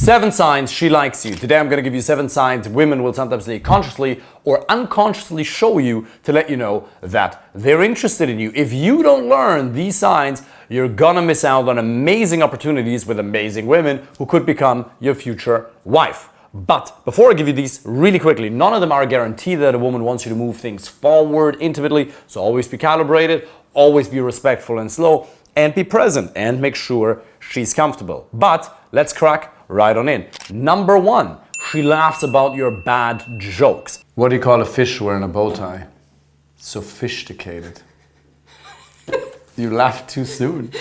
7 signs she likes you. Today I'm going to give you 7 signs women will sometimes consciously or unconsciously show you to let you know that they're interested in you. If you don't learn these signs, you're gonna miss out on amazing opportunities with amazing women who could become your future wife. But before I give you these really quickly, none of them are a guarantee that a woman wants you to move things forward intimately. So always be calibrated, always be respectful and slow, and be present and make sure she's comfortable. But let's crack right on in. Number 1, she laughs about your bad jokes. What do you call a fish wearing a bow tie? Sophisticated. You laughed too soon.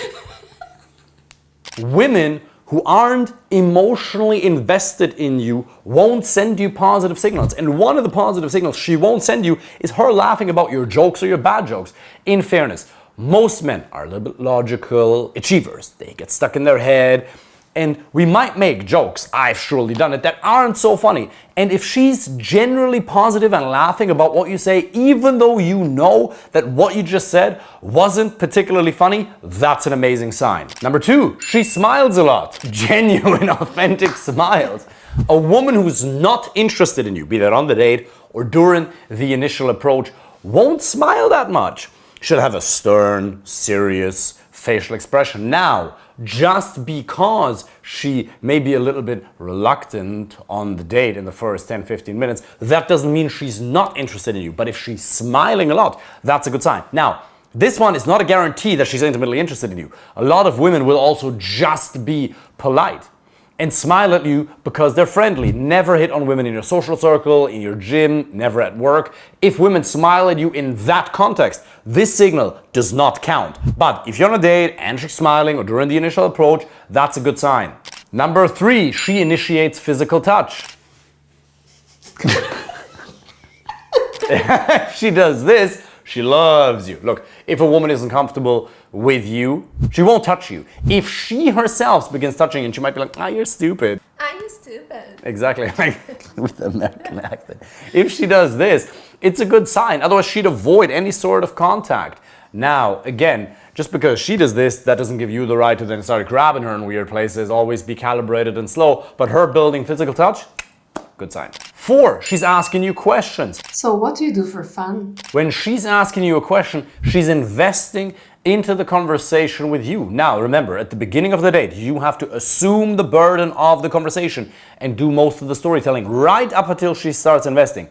Women who aren't emotionally invested in you won't send you positive signals. And one of the positive signals she won't send you is her laughing about your jokes or your bad jokes. In fairness, most men are a little bit logical achievers. They get stuck in their head. And we might make jokes, I've surely done it, that aren't so funny. And if she's generally positive and laughing about what you say, even though you know that what you just said wasn't particularly funny, that's an amazing sign. Number 2, she smiles a lot. Genuine, authentic smiles. A woman who's not interested in you, be that on the date or during the initial approach, won't smile that much. She'll have a stern, serious facial expression. Now, just because she may be a little bit reluctant on the date in the first 10-15 minutes, that doesn't mean she's not interested in you. But if she's smiling a lot, that's a good sign. Now, this one is not a guarantee that she's intimately interested in you. A lot of women will also just be polite and smile at you because they're friendly. Never hit on women in your social circle, in your gym, never at work. If women smile at you in that context, this signal does not count. But if you're on a date and she's smiling or during the initial approach, that's a good sign. Number 3, she initiates physical touch. If she does this, she loves you. Look, if a woman isn't comfortable with you, she won't touch you. If she herself begins touching you, and she might be like, you're stupid. You're stupid. Exactly, like with the American accent. If she does this, it's a good sign. Otherwise, she'd avoid any sort of contact. Now, again, just because she does this, that doesn't give you the right to then start grabbing her in weird places. Always be calibrated and slow. But her building physical touch, good sign. 4, she's asking you questions. So what do you do for fun? When she's asking you a question, she's investing into the conversation with you. Now, remember, at the beginning of the date, you have to assume the burden of the conversation and do most of the storytelling right up until she starts investing.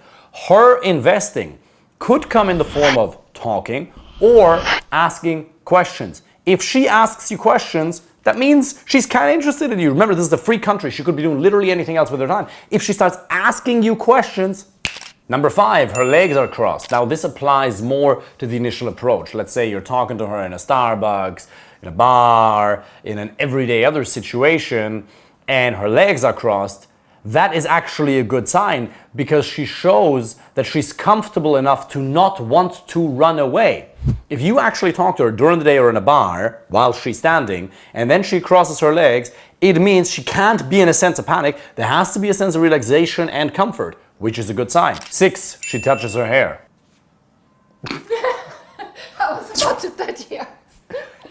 Her investing could come in the form of talking or asking questions. If she asks you questions, that means she's kind of interested in you. Remember, this is a free country. She could be doing literally anything else with her time. If she starts asking you questions. Number 5, her legs are crossed. Now, this applies more to the initial approach. Let's say you're talking to her in a Starbucks, in a bar, in an everyday other situation, and her legs are crossed. That is actually a good sign because she shows that she's comfortable enough to not want to run away. If you actually talk to her during the day or in a bar while she's standing and then she crosses her legs, it means she can't be in a sense of panic. There has to be a sense of relaxation and comfort, which is a good sign. 6, she touches her hair. I was about to touch yours.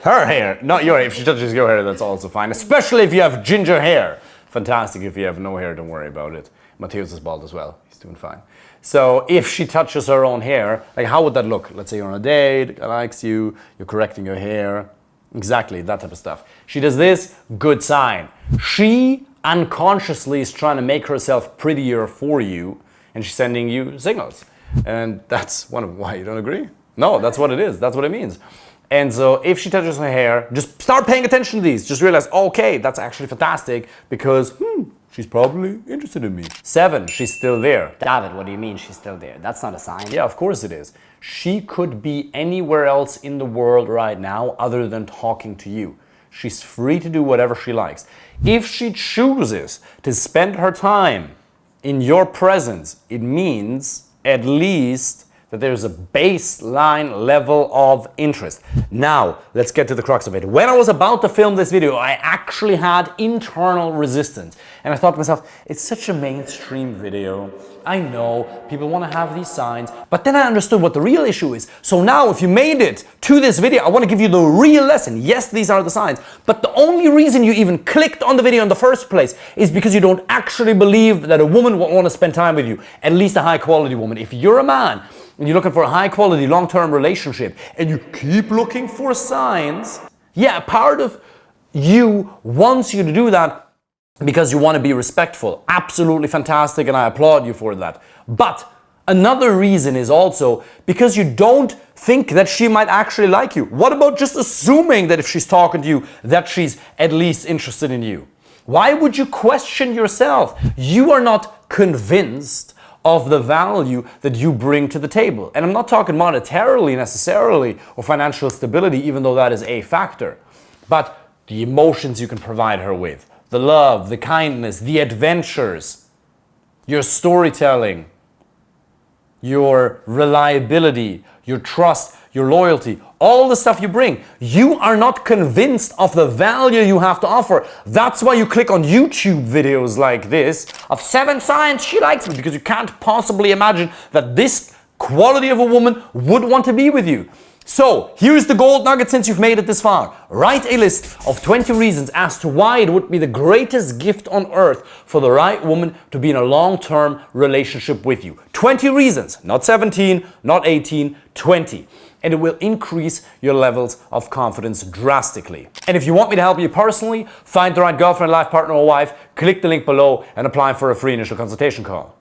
Her hair, not your hair. If she touches your hair, that's also fine, especially if you have ginger hair. Fantastic. If you have no hair, don't worry about it. Matthias is bald as well. He's doing fine. So if she touches her own hair, like how would that look? Let's say you're on a date, a guy likes you, you're correcting your hair. Exactly, that type of stuff. She does this, good sign. She unconsciously is trying to make herself prettier for you, and she's sending you signals. And that's one of why you don't agree? No, that's what it is. That's what it means. And so if she touches her hair, just start paying attention to these. Just realize, okay, that's actually fantastic because she's probably interested in me. 7, she's still there. David, what do you mean she's still there? That's not a sign. Yeah, of course it is. She could be anywhere else in the world right now other than talking to you. She's free to do whatever she likes. If she chooses to spend her time in your presence, it means at least that there's a baseline level of interest. Now, let's get to the crux of it. When I was about to film this video, I actually had internal resistance. And I thought to myself, it's such a mainstream video. I know people want to have these signs, but then I understood what the real issue is. So now if you made it to this video, I want to give you the real lesson. Yes, these are the signs, but the only reason you even clicked on the video in the first place is because you don't actually believe that a woman will want to spend time with you, at least a high quality woman. If you're a man and you're looking for a high quality long-term relationship and you keep looking for signs, yeah, part of you wants you to do that because you want to be respectful. Absolutely fantastic, and I applaud you for that. But another reason is also because you don't think that she might actually like you. What about just assuming that if she's talking to you, that she's at least interested in you? Why would you question yourself? You are not convinced of the value that you bring to the table. And I'm not talking monetarily necessarily or financial stability, even though that is a factor, but the emotions you can provide her with, the love, the kindness, the adventures, your storytelling, your reliability, your trust, your loyalty, all the stuff you bring. You are not convinced of the value you have to offer. That's why you click on YouTube videos like this of 7 signs she likes me, because you can't possibly imagine that this quality of a woman would want to be with you. So here's the gold nugget since you've made it this far. Write a list of 20 reasons as to why it would be the greatest gift on earth for the right woman to be in a long-term relationship with you. 20 reasons, not 17, not 18, 20. And it will increase your levels of confidence drastically. And if you want me to help you personally, find the right girlfriend, life partner or wife, click the link below and apply for a free initial consultation call.